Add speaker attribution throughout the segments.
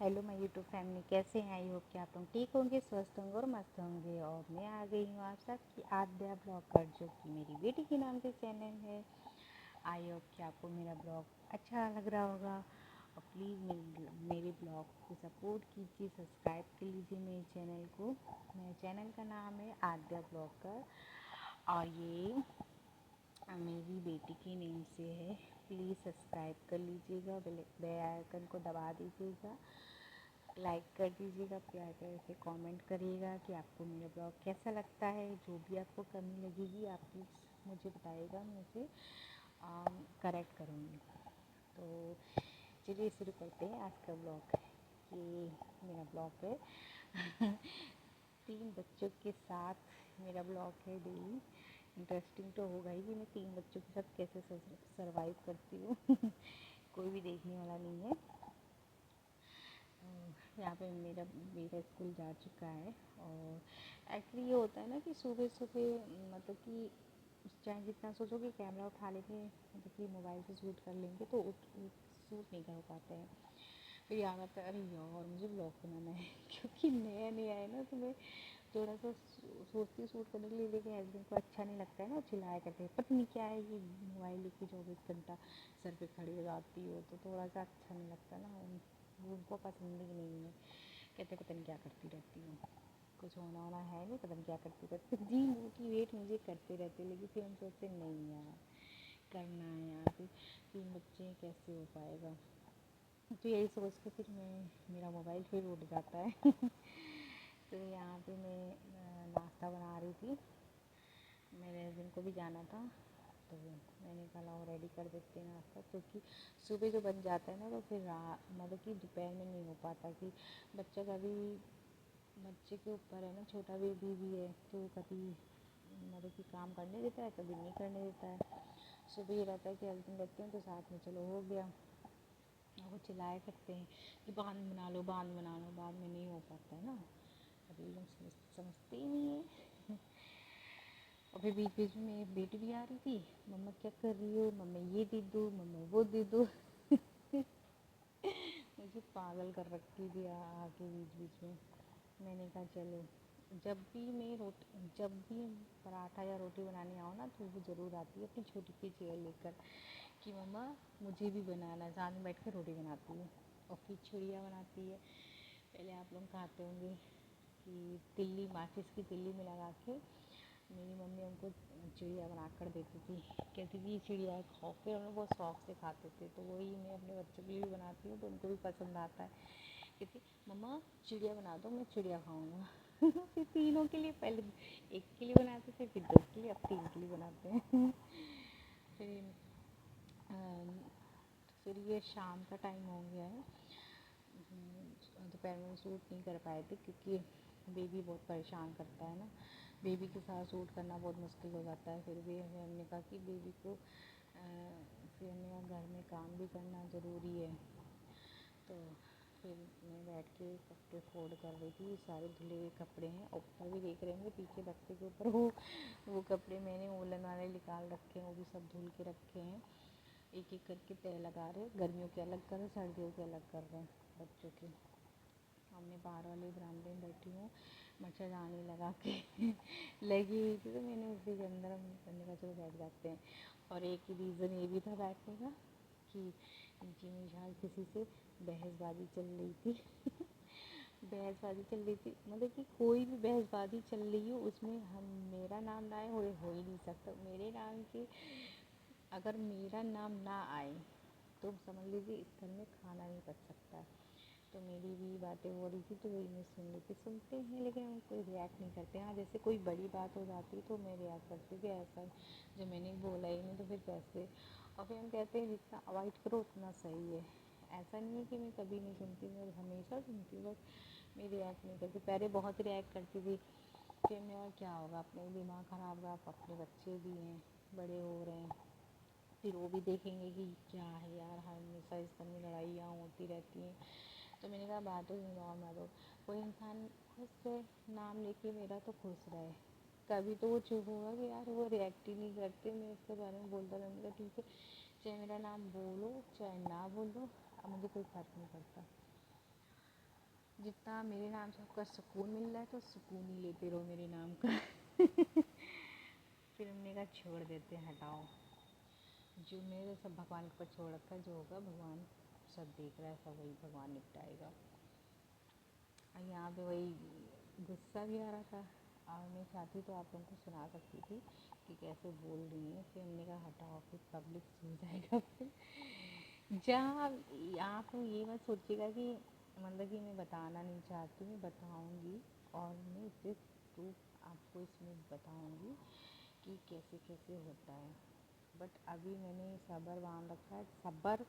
Speaker 1: Hello my YouTube family, कैसे हैं? I hope कि आप लोग ठीक होंगे, स्वस्थ होंगे और मस्त होंगे। और मैं आ गई हूँ आप सबकी आद्या ब्लॉगर, जो कि मेरी बेटी के नाम से चैनल है। आई होप कि आपको मेरा ब्लॉग अच्छा लग रहा होगा। और प्लीज़ मेरे ब्लॉग को सपोर्ट कीजिए, सब्सक्राइब कर लीजिए मेरे चैनल को। मेरे चैनल का नाम है आद्या ब्लॉगर और ये मेरी बेटी के नेम से है। प्लीज़ सब्सक्राइब कर लीजिएगा, बेल आइकन को दबा दीजिएगा, लाइक कर दीजिएगा, प्यार प्यार से कमेंट करिएगा कि आपको मेरा ब्लॉग कैसा लगता है। जो भी आपको कमी लगेगी आप प्लीज़ मुझे बताइएगा, मैं उसे करेक्ट करूँगी। तो चलिए शुरू करते हैं आज का ब्लॉग। ये मेरा ब्लॉग है 3 बच्चों के साथ मेरा ब्लॉग है डेली। इंटरेस्टिंग तो होगा ही कि मैं 3 बच्चों के साथ कैसे सरवाइव करती हूँ कोई भी देखने वाला नहीं है। यहाँ पे मेरा बेटा स्कूल जा चुका है। और एक्चुअली ये होता है ना कि सुबह सुबह मतलब कि चाहे जितना सोचो कि कैमरा उठा लेंगे, मतलब कि मोबाइल से शूट कर लेंगे, तो शूट नहीं कर पाते हैं। फिर याद आता है, अरे यार मुझे ब्लॉग बनाना है क्योंकि नया नया है ना, तो मैं थोड़ा सा सोचती हूँ शूट करने के लिए, लेकिन हस्बैंड को अच्छा नहीं लगता है ना, चिल्लाया करते हैं, पता नहीं क्या है ये मोबाइल लेके 24 घंटा सर पे खड़ी हो जाती हो, तो थोड़ा सा अच्छा नहीं लगता ना। वो उनको पसंद ही नहीं है, कहते पता नहीं क्या करती रहती हूँ, कुछ होना होना है नहीं, पता नहीं क्या करती रहती जी। मोटिवेट मुझे करते रहते, लेकिन फिर हम सोचते नहीं यार करना है, यार फिर 3 बच्चे हैं, कैसे हो पाएगा। तो यही सोच के फिर मेरा मोबाइल फिर उठ जाता है तो यहाँ पे मैं नाश्ता बना रही थी, मेरे हस्बैंड को भी जाना था, तो मैंने कहा लाओ रेडी कर देते हैं नाश्ता, क्योंकि सुबह जो बन जाता है ना, तो फिर मतलब कि दोपहर में नहीं हो पाता। कि बच्चा कभी बच्चे के ऊपर है ना, छोटा बेबी भी है, तो कभी मतलब कि काम करने देता है, कभी नहीं करने देता है। सुबह ये रहता है कि हस्बैंड रहते हैं तो साथ में चलो हो गया, वो चिल्लाया करते हैं कि बांध बना लो, बांध बना लो, बाद में नहीं हो पाता है ना, अभी लोग समझते ही नहीं है और फिर बीच बीच में मेरी बेटी भी आ रही थी, मम्मा क्या कर रही हो, मम्मा ये दे दो, मम्मा वो दे दो मुझे पागल कर रखी थी आके बीच बीच में। मैंने कहा चलो, जब भी पराठा या रोटी बनाने आओ ना, तो वो ज़रूर आती है अपनी छोटी सी चेयर लेकर कि मम्मा मुझे भी बनाना है, साथ में बैठ कर रोटी बनाती है। और फिर चिड़िया बनाती है। पहले आप लोग खाते होंगे कि तिल्ली, माचिस की तिल्ली में लगा के मेरी मम्मी हमको चिड़िया बना कर देती थी, कहती थी ये चिड़िया है खाओ, फिर हम लोग बहुत शौक से खाते थे। तो वही मैं अपने बच्चों के लिए भी बनाती हूँ, तो उनको भी पसंद आता है। कहती मम्मा चिड़िया बना दो, मैं चिड़िया खाऊंगा फिर तीनों के लिए, पहले एक के लिए बनाते थे, फिर 2 के लिए, अब 3 के लिए बनाते हैं फिर फिर ये शाम का टाइम हो गया है। दोपहर में शूट नहीं कर पाए थे क्योंकि बेबी बहुत परेशान करता है ना, बेबी के साथ शूट करना बहुत मुश्किल हो जाता है। फिर भी हमने कहा कि बेबी को फिर हमने कहा घर में काम भी करना ज़रूरी है। तो फिर मैं बैठ के कपड़े फोल्ड कर रही थी, सारे धुले हुए कपड़े हैं, ऊपर भी देख रहे होंगे पीछे बक्से के ऊपर वो कपड़े मैंने वूलन वाले निकाल रखे हैं, वो भी सब धुल के रखे हैं। एक एक करके तय लगा रहे, गर्मियों के अलग कर रहे, सर्दियों के अलग कर रहे हैं बच्चों के। हमने बाहर वाले बरामदे में बैठी हूँ, मच्छरदानी लगा के लगी हुई थी, तो मैंने उसी के अंदर हमने कहा चलो बैठ जाते हैं। और एक रीज़न ये भी था बैठने का कि नीचे में शायद किसी से बहसबाजी चल रही थी बहसबाजी चल रही थी, मतलब कि कोई भी बहसबाजी चल रही हो उसमें हम मेरा नाम ना आए, हो ही नहीं सकता। मेरे नाम के अगर मेरा नाम ना आए तो समझ लीजिए इस घर में खाना नहीं पच सकता है। तो मेरी भी बातें हो रही थी, तो वही मैं सुन रही थी। सुनते हैं लेकिन हम कोई रिएक्ट नहीं करते। हाँ, जैसे कोई बड़ी बात हो जाती है तो मैं रिएक्ट करती हूँ कि ऐसा जो मैंने बोला ही नहीं, तो फिर कैसे। और फिर हम कहते हैं जितना अवॉइड करो उतना सही है। ऐसा नहीं है कि मैं कभी नहीं सुनती, मैं हमेशा सुनती हूँ, बस मैं रिएक्ट नहीं करती। पहले बहुत रिएक्ट करती थी, फिर मैं और क्या होगा, अपने दिमाग ख़राब हुआ, अपने बच्चे भी हैं, बड़े हो रहे हैं, फिर वो भी देखेंगे कि क्या है यार, हमेशा इस घर में लड़ाइयाँ होती रहती हैं। तो मैंने कहा बातों ही नॉर्मल हो, कोई इंसान खुश रहे, नाम लेके मेरा तो खुश रहे। कभी तो वो चुप होगा कि यार वो रिएक्ट ही नहीं करते, मैं उसके बारे में बोलता रहूँगा, ठीक है चाहे मेरा नाम बोलो चाहे ना बोलो, अब मुझे कोई फ़र्क नहीं पड़ता। जितना मेरे नाम से आपका सुकून मिल रहा है तो सुकून ही लेते रहो मेरे नाम का। फिर हमने कहा छोड़ देते हैं, हटाओ, जो मेरे सब भगवान के ऊपर छोड़ रखा है, जो होगा भगवान सब देख रहा है, सब वही भगवान निपटाएगा। यहाँ पे वही गुस्सा भी आ रहा था और मैं चाहती तो आप लोगों को सुना सकती थी कि कैसे बोल रही हैं। फिर हमने कहा हटाओ, फिर पब्लिक सुन जाएगा। फिर जहाँ आप लोग ये मत सोचिएगा कि मतलब कि मैं बताना नहीं चाहती, मैं बताऊँगी और मैं इससे प्रूफ आपको इसमें बताऊँगी कि कैसे कैसे होता है। बट अभी मैंने सब्र बांध रखा है। सब्र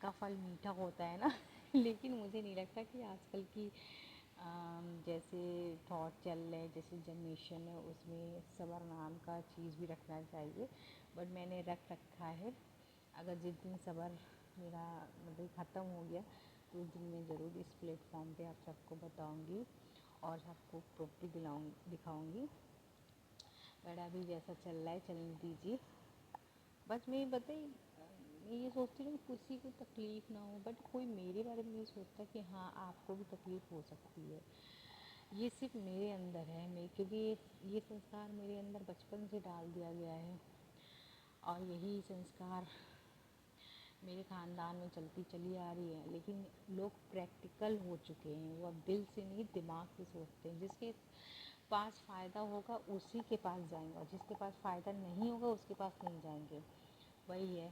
Speaker 1: का फल मीठा होता है ना। लेकिन मुझे नहीं लगता कि आजकल की जैसे थॉट चल रहे हैं, जैसे जनरेशन है, उसमें सब्र नाम का चीज़ भी रखना चाहिए। बट मैंने रख रखा है। अगर जिस दिन सब्र मेरा मतलब ख़त्म हो गया तो उस दिन मैं ज़रूर इस प्लेटफॉर्म पे आप सबको बताऊंगी और सबको प्रूफ भी दिखाऊंगी। बट अभी जैसा चल रहा है चलने दीजिए। बस मैं बताइए, मैं ये सोचती हूँ किसी को तकलीफ़ ना हो, बट कोई मेरे बारे में नहीं सोचता कि हाँ आपको भी तकलीफ़ हो सकती है। ये सिर्फ मेरे अंदर है, मैं क्योंकि ये संस्कार मेरे अंदर बचपन से डाल दिया गया है और यही संस्कार मेरे ख़ानदान में चलती चली आ रही है। लेकिन लोग प्रैक्टिकल हो चुके हैं, वो अब दिल से नहीं दिमाग से सोचते हैं। जिसके पास फ़ायदा होगा उसी के पास जाएंगे और जिसके पास फ़ायदा नहीं होगा उसके पास नहीं जाएंगे। वही है।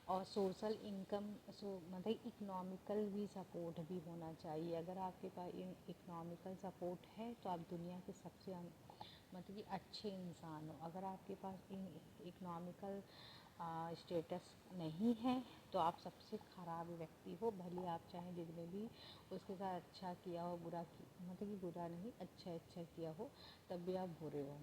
Speaker 1: और सोशल इनकम मतलब इकोनॉमिकल भी सपोर्ट भी होना चाहिए। अगर आपके पास इकोनॉमिकल सपोर्ट है तो आप दुनिया के सबसे मतलब कि अच्छे इंसान हो। अगर आपके पास इकोनॉमिकल स्टेटस नहीं है तो आप सबसे ख़राब व्यक्ति हो। भले आप चाहें जितने भी उसके साथ अच्छा किया हो, मतलब कि बुरा नहीं, अच्छा किया हो, तब भी आप बुरे हो।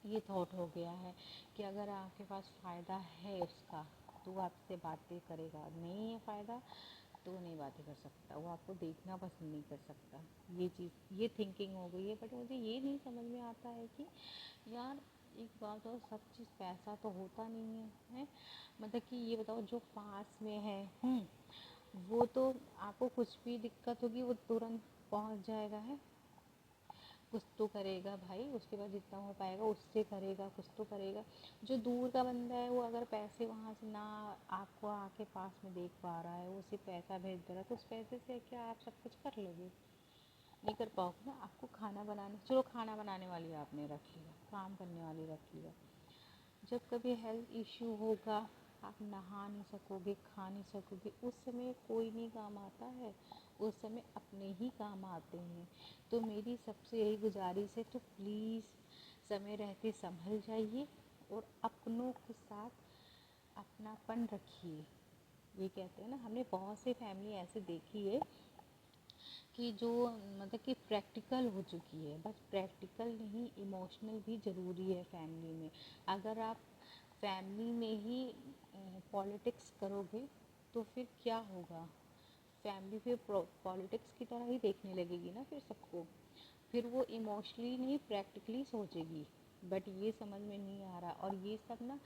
Speaker 1: ये थॉट हो गया है कि अगर आपके पास फ़ायदा है उसका तो वो आपसे बातें करेगा, नहीं है फ़ायदा तो वो नहीं बातें कर सकता, वो आपको देखना पसंद नहीं कर सकता। ये थिंकिंग हो गई है। बट मुझे ये नहीं समझ में आता है कि यार एक बात और, सब चीज़ पैसा तो होता नहीं है। मतलब कि ये बताओ जो पास में है वो तो आपको कुछ भी दिक्कत होगी वो तुरंत पहुंच जाएगा है। कुछ तो करेगा भाई, उसके बाद जितना हो पाएगा उससे करेगा, कुछ तो करेगा। जो दूर का बंदा है वो अगर पैसे वहाँ से ना आपको आके पास में देख पा रहा है, वो सिर्फ पैसा भेज दे रहा है, तो उस पैसे से क्या आप सब कुछ कर लोगे? नहीं कर पाओगे ना। आपको खाना बनाने, चलो खाना बनाने वाली आपने रख लिया, काम करने वाली रख लिया, जब कभी हेल्थ इश्यू होगा आप नहा नहीं सकोगे, खा नहीं सकोगे, उस समय कोई नहीं काम आता है, उस समय अपने ही काम आते हैं। तो मेरी सबसे यही गुजारिश है, तो प्लीज़ समय रहते संभल जाइए और अपनों के साथ अपनापन रखिए। ये कहते हैं ना, हमने बहुत से फैमिली ऐसे देखी है कि जो मतलब कि प्रैक्टिकल हो चुकी है। बस प्रैक्टिकल नहीं, इमोशनल भी ज़रूरी है फैमिली में। अगर आप फैमिली में ही पॉलिटिक्स करोगे तो फिर क्या होगा? फैमिली फिर पॉलिटिक्स की तरह ही देखने लगेगी ना फिर सबको। फिर वो इमोशनली नहीं प्रैक्टिकली सोचेगी। बट ये समझ में नहीं आ रहा। और ये सब ना,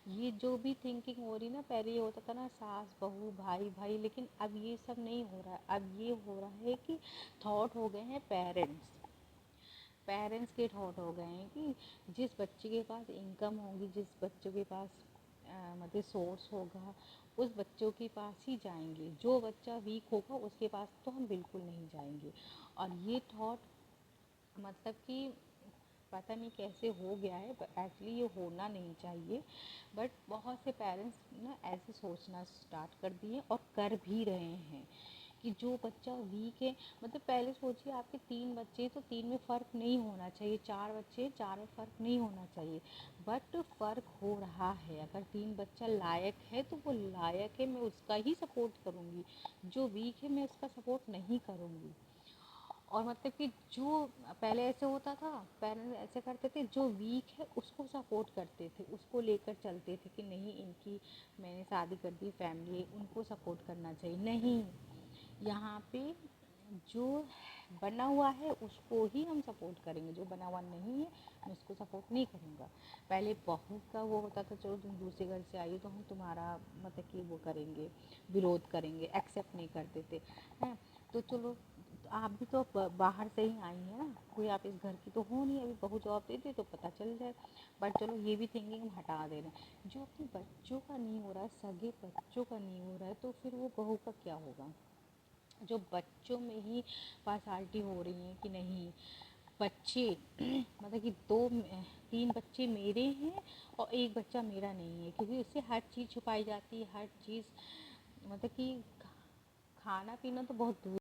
Speaker 1: ये जो भी थिंकिंग हो रही ना, पहले ये होता था ना सास बहू भाई भाई, लेकिन अब ये सब नहीं हो रहा है। अब ये हो रहा है कि थॉट हो गए हैं पेरेंट्स के थॉट हो गए हैं कि जिस बच्चे के पास इनकम होगी, जिस बच्चों के पास मतलब सोर्स होगा, उस बच्चों के पास ही जाएंगे। जो बच्चा वीक होगा उसके पास तो हम बिल्कुल नहीं जाएंगे। और ये थॉट मतलब कि पता नहीं कैसे हो गया है, एक्चुअली ये होना नहीं चाहिए। बट बहुत से पेरेंट्स ना ऐसे सोचना स्टार्ट कर दिए और कर भी रहे हैं कि जो बच्चा वीक है, मतलब पहले सोचिए आपके 3 बच्चे तो 3 में फ़र्क नहीं होना चाहिए, 4 बच्चे 4 में फ़र्क नहीं होना चाहिए। बट फ़र्क हो रहा है। अगर 3 बच्चा लायक है तो वो लायक है, मैं उसका ही सपोर्ट करूँगी। जो वीक है मैं उसका सपोर्ट नहीं करूँगी। और मतलब कि जो पहले ऐसे होता था, पेरेंट्स ऐसे करते थे, जो वीक है उसको सपोर्ट करते थे, उसको लेकर चलते थे कि नहीं इनकी मैंने शादी कर दी, फैमिली है, उनको सपोर्ट करना चाहिए। नहीं, यहाँ पे जो बना हुआ है उसको ही हम सपोर्ट करेंगे, जो बना हुआ नहीं है मैं उसको सपोर्ट नहीं करूँगा। पहले बहू का वो होता था, चलो तुम दूसरे घर से आई हो तो हम तुम्हारा मतलब कि वो करेंगे, विरोध करेंगे, एक्सेप्ट नहीं करते थे हैं। तो चलो आप भी तो बाहर से ही आई हैं ना, कोई आप इस घर की तो हो नहीं, अभी बहू जॉब देती तो पता चल जाए। बट चलो ये भी थिंकिंग हम हटा दे रहे हैं। जो अपने बच्चों का नहीं हो रहा है, सगे बच्चों का नहीं हो रहा है, तो फिर वो बहू का क्या होगा। जो बच्चों में ही पार्शलिटी हो रही है कि नहीं बच्चे मतलब कि 3 बच्चे मेरे हैं और एक बच्चा मेरा नहीं है, क्योंकि उससे हर चीज़ छुपाई जाती है, हर चीज़ मतलब कि खाना पीना तो बहुत दूर